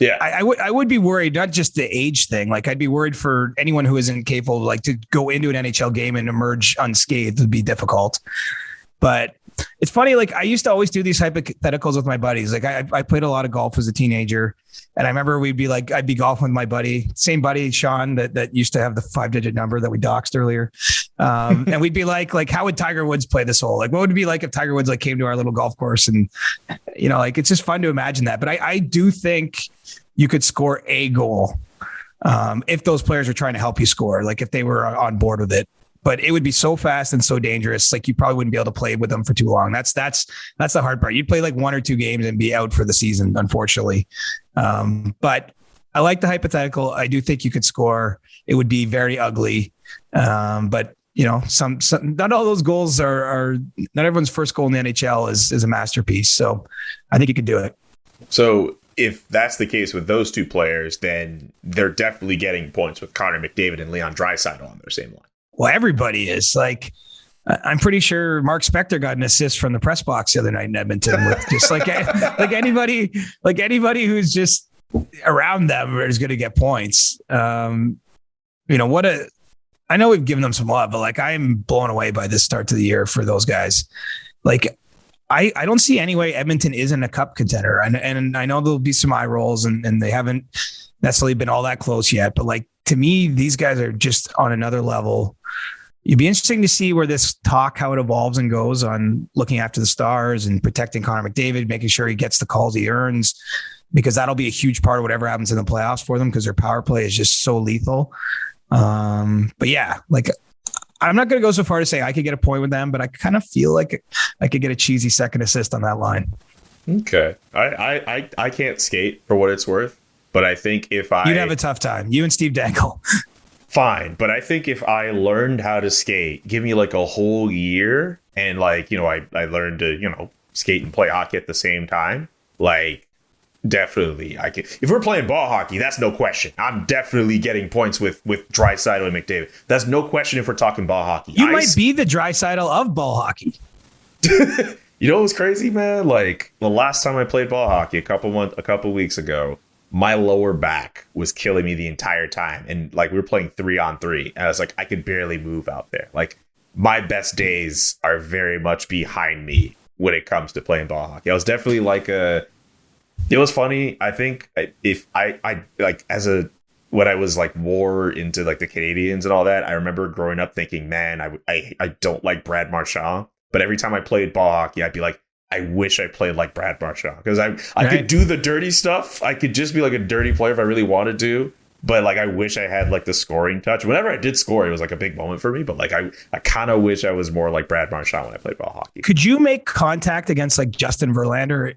Yeah. I would be worried, not just the age thing. Like, I'd be worried for anyone who isn't capable, like, to go into an NHL game and emerge unscathed would be difficult. But it's funny, like, I used to always do these hypotheticals with my buddies. Like, I played a lot of golf as a teenager, and I remember I'd be golfing with my buddy, same buddy, Sean, that used to have the 5-digit number that we doxed earlier. And we'd be like, how would Tiger Woods play this hole? Like, what would it be like if Tiger Woods like came to our little golf course? And, you know, like, it's just fun to imagine that. But I do think you could score a goal if those players are trying to help you score, like if they were on board with it. But it would be so fast and so dangerous. Like, you probably wouldn't be able to play with them for too long. That's the hard part. You'd play like 1 or 2 games and be out for the season, unfortunately. But I like the hypothetical. I do think you could score. It would be very ugly. But you know, some not all those goals are not everyone's first goal in the NHL is a masterpiece. So I think you could do it. So if that's the case with those two players, then they're definitely getting points with Connor McDavid and Leon Draisaitl on their same line. Well, everybody is. Like, I'm pretty sure Mark Spector got an assist from the press box the other night in Edmonton with just like anybody who's just around them is going to get points. You know, I know we've given them some love, but like, I'm blown away by this start to the year for those guys. Like, I don't see any way Edmonton isn't a cup contender. And I know there'll be some eye rolls and they haven't necessarily been all that close yet, but like, to me, these guys are just on another level. It'd be interesting to see where this talk, how it evolves and goes on looking after the stars and protecting Connor McDavid, making sure he gets the calls he earns, because that'll be a huge part of whatever happens in the playoffs for them, because their power play is just so lethal. But yeah, like, I'm not going to go so far to say I could get a point with them, but I kind of feel like I could get a cheesy second assist on that line. Okay. I can't skate for what it's worth, but I think if you'd have a tough time. You and Steve Dangle. Fine. But I think if I learned how to skate, give me like a whole year, and like, you know, I learned to, you know, skate and play hockey at the same time, like, definitely I could. If we're playing ball hockey, that's no question. I'm definitely getting points with Draisaitl and McDavid. That's no question if we're talking ball hockey. You might be the Draisaitl of ball hockey. You know what's crazy, man? Like, the last time I played ball hockey a couple weeks ago, my lower back was killing me the entire time. And like, we were playing 3-on-3, and I was like, I could barely move out there. Like, my best days are very much behind me when it comes to playing ball hockey. I was definitely like it was funny. I think if I like, when I was like more into like the Canadiens and all that, I remember growing up thinking, man, I don't like Brad Marchand. But every time I played ball hockey, I'd be like, I wish I played like Brad Marchand, because I could do the dirty stuff. I could just be like a dirty player if I really wanted to. But like, I wish I had like the scoring touch. Whenever I did score, it was like a big moment for me. But like, I kind of wish I was more like Brad Marchand when I played ball hockey. Could you make contact against like Justin Verlander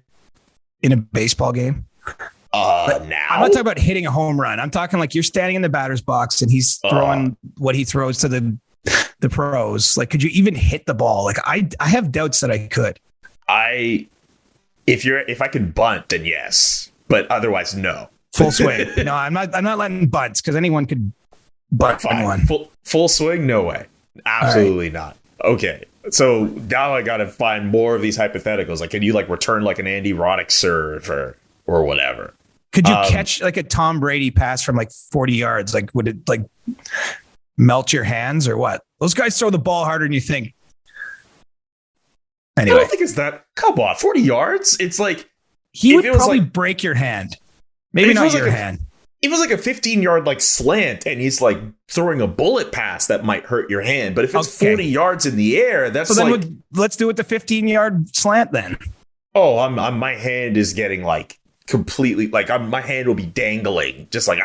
in a baseball game? Now I'm not talking about hitting a home run. I'm talking like you're standing in the batter's box and he's throwing what he throws to the pros. Like, could you even hit the ball? Like, I have doubts that I could. If I could bunt, then yes, but otherwise no. Full swing. No, I'm not letting bunts, because anyone could bunt one. Full swing, no way. Absolutely not. Okay. So now I got to find more of these hypotheticals. Like, can you like return like an Andy Roddick serve or whatever? Could you catch like a Tom Brady pass from like 40 yards? Like, would it like melt your hands or what? Those guys throw the ball harder than you think. Anyway. I don't think it's that. Come on, 40 yards? It's like... He would probably break your hand. Maybe not your hand. It was like a 15-yard like slant, and he's like throwing a bullet pass that might hurt your hand. But if it's 40 yards in the air, that's so like... let's do it the 15-yard slant then. Oh, my hand is getting like completely... Like my hand will be dangling. Just like,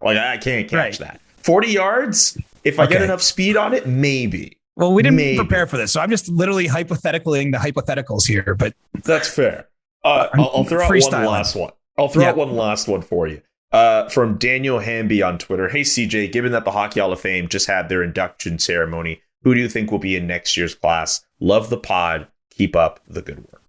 like I can't catch that. 40 yards? If I get enough speed on it, maybe. Well, we didn't prepare for this, so I'm just literally hypotheticaling the hypotheticals here. But that's fair. I'll throw out one last one. I'll throw out one last one for you. From Daniel Hamby on Twitter. Hey, CJ, given that the Hockey Hall of Fame just had their induction ceremony, who do you think will be in next year's class? Love the pod. Keep up the good work.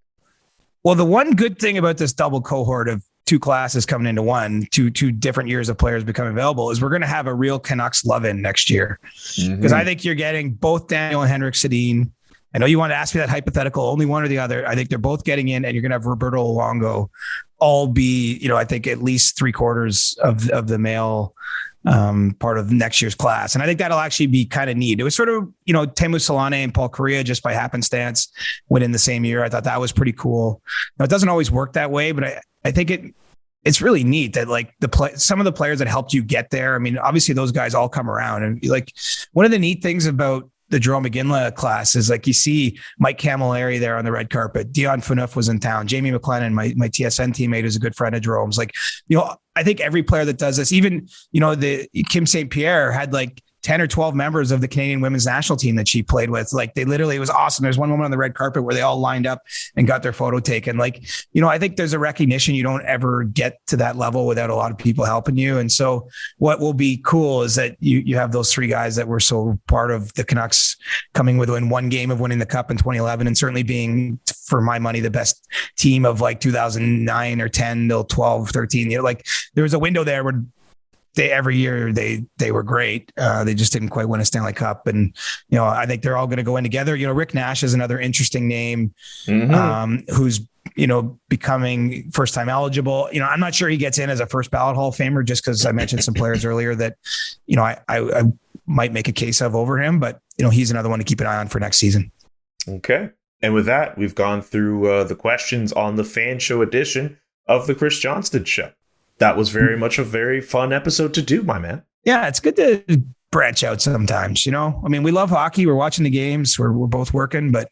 Well, the one good thing about this double cohort of two classes coming into one, two different years of players becoming available, is we're going to have a real Canucks love-in next year. Because I think you're getting both Daniel and Henrik Sedin. I know you want to ask me that hypothetical, only one or the other. I think they're both getting in, and you're going to have Roberto Luongo all be, I think at least 3/4 of the male part of next year's class. And I think that'll actually be kind of neat. It was sort of, Teemu Selanne and Paul Kariya just by happenstance went in the same year. I thought that was pretty cool. Now, it doesn't always work that way, but I think it's really neat that like some of the players that helped you get there. I mean, obviously those guys all come around, and like one of the neat things about the Jerome McGinley class is like you see Mike Camilleri there on the red carpet. Dion Phaneuf was in town. Jamie McLennan, my TSN teammate, who's a good friend of Jerome's. Like, I think every player that does this, even, the Kim St. Pierre had like 10 or 12 members of the Canadian women's national team that she played with. Like they literally, it was awesome. There's one woman on the red carpet where they all lined up and got their photo taken. Like, I think there's a recognition you don't ever get to that level without a lot of people helping you. And so what will be cool is that you have those three guys that were so part of the Canucks coming within one game of winning the cup in 2011, and certainly being, for my money, the best team of like 2009 or 10 till 12, 13. Like there was a window there where every year they were great. They just didn't quite win a Stanley Cup. And, I think they're all going to go in together. Rick Nash is another interesting name, who's, becoming first time eligible. I'm not sure he gets in as a first ballot Hall of Famer, just because I mentioned some players earlier that, I might make a case of over him, but he's another one to keep an eye on for next season. Okay. And with that, we've gone through the questions on the fan show edition of the Chris Johnston Show. That was very much a very fun episode to do, my man. Yeah, it's good to branch out sometimes, I mean, we love hockey. We're watching the games. We're both working, but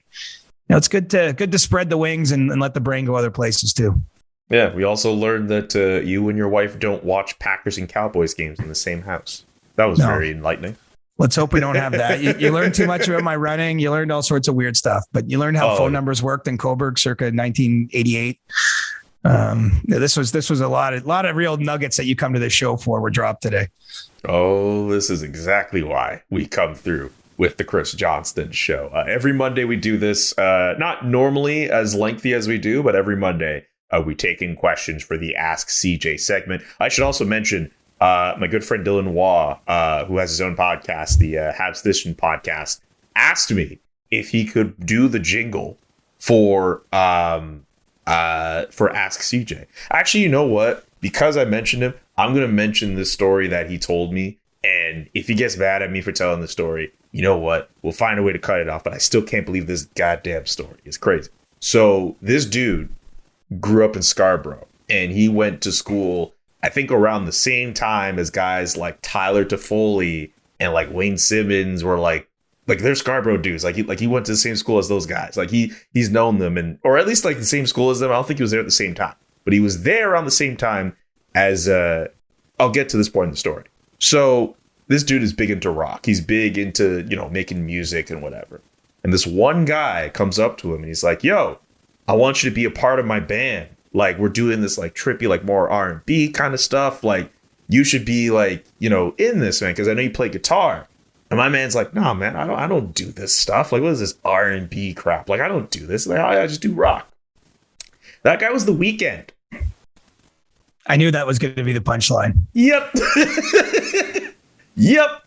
it's good to spread the wings and let the brain go other places too. Yeah, we also learned that you and your wife don't watch Packers and Cowboys games in the same house. That was very enlightening. Let's hope we don't have that. You learned too much about my running. You learned all sorts of weird stuff, but you learned how phone numbers worked in Coburg circa 1988. This was a lot of real nuggets that you come to this show for were dropped today. Oh, this is exactly why we come through with the Chris Johnston Show. Every Monday we do this, not normally as lengthy as we do, but every Monday we take in questions for the Ask CJ segment. I should also mention my good friend Dylan Waugh, who has his own podcast, the Habs Edition podcast, asked me if he could do the jingle for Ask CJ. Actually, you know what? Because I mentioned him, I'm going to mention this story that he told me. And if he gets mad at me for telling the story, you know what? We'll find a way to cut it off. But I still can't believe this goddamn story. It's crazy. So this dude grew up in Scarborough, and he went to school, I think, around the same time as guys like Tyler Toffoli and like Wayne Simmons were like they're Scarborough dudes. Like he went to the same school as those guys. Like he's known them, or at least like the same school as them. I don't think he was there at the same time, but he was there around the same time as I'll get to this point in the story. So this dude is big into rock. He's big into, making music and whatever. And this one guy comes up to him and he's like, yo, I want you to be a part of my band. Like, we're doing this like trippy, like more R&B kind of stuff. Like, you should be like, in this, man, because I know you play guitar. And my man's like, no, man, I don't do this stuff. Like, what is this R&B crap? Like, I don't do this. Like, I just do rock. That guy was The Weeknd. I knew that was going to be the punchline. Yep. Yep.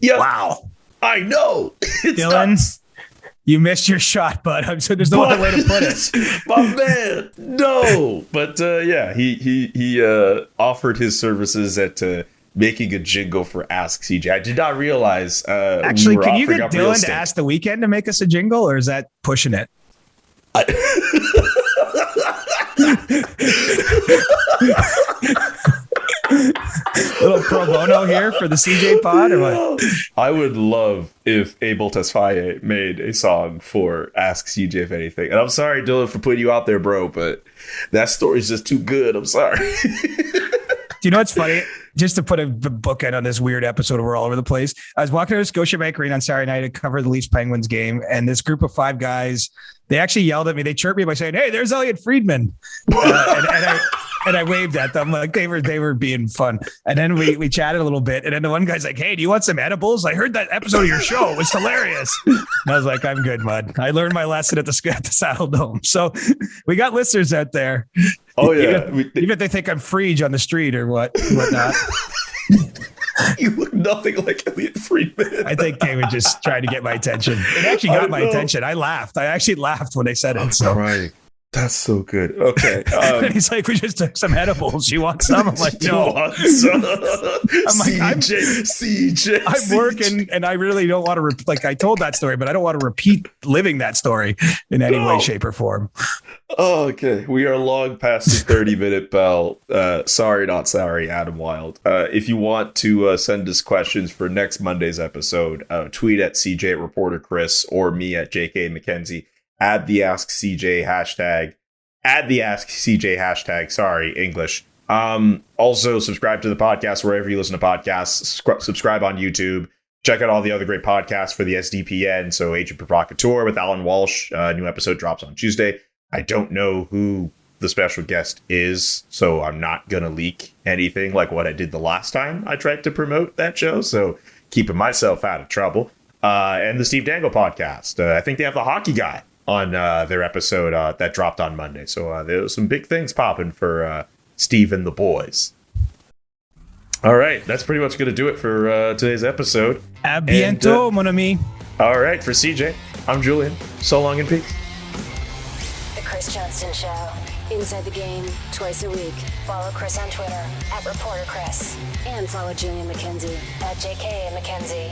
Wow. I know. It's Dylan, nuts. You missed your shot, bud. I'm sure there's no other way to put it. My man, no. But yeah, he offered his services at making a jingle for Ask CJ. I did not realize. Actually, can you get Dylan to ask the Weekend to make us a jingle, or is that pushing it? Little pro bono here for the CJ pod, or what? I would love if Abel Tesfaye made a song for Ask CJ if anything. And I'm sorry, Dylan, for putting you out there, bro, but that story's just too good. I'm sorry. Do you know what's funny? Just to put a bookend on this weird episode, we're all over the place. I was walking to Scotiabank Arena on Saturday night to cover the Leafs Penguins game, and this group of 5 guys, they actually yelled at me. They chirped me by saying, "Hey, there's Elliot Friedman," and I waved at them like they were being fun. And then we chatted a little bit, and then the one guy's like, "Hey, do you want some edibles? I heard that episode of your show. It was hilarious." And I was like, "I'm good, bud. I learned my lesson at the Saddle Dome." So we got listeners out there. Oh yeah, even if they think I'm Frege on the street or whatnot. You look nothing like Elliot Friedman. I think they were just trying to get my attention. It actually got my attention. I laughed. I actually laughed when they said it. So right. That's so good. Okay. He's like, we just took some edibles. You want some? I'm like, no. I'm like, CJ. I'm working, and I really don't want to. I told that story, but I don't want to repeat living that story in any way, shape, or form. Oh, okay. We are long past the 30-minute bell. Sorry, not sorry, Adam Wild. If you want to send us questions for next Monday's episode, tweet at CJ Reporter Chris or me at JK McKenzie. Add the Ask CJ hashtag. Sorry, English. Also, subscribe to the podcast wherever you listen to podcasts. Subscribe on YouTube. Check out all the other great podcasts for the SDPN. So, Agent Provocateur with Alan Walsh. New episode drops on Tuesday. I don't know who the special guest is, so I'm not going to leak anything like what I did the last time I tried to promote that show. So, keeping myself out of trouble. And the Steve Dangle podcast. I think they have the hockey guy on their episode that dropped on Monday. So there was some big things popping for Steve and the boys. All right, that's pretty much going to do it for today's episode. A bientôt, mon ami. All right, for CJ, I'm Julian. So long and peace. The Chris Johnston Show. Inside the game, twice a week. Follow Chris on Twitter @ReporterChris. And follow Julian McKenzie @JK McKenzie.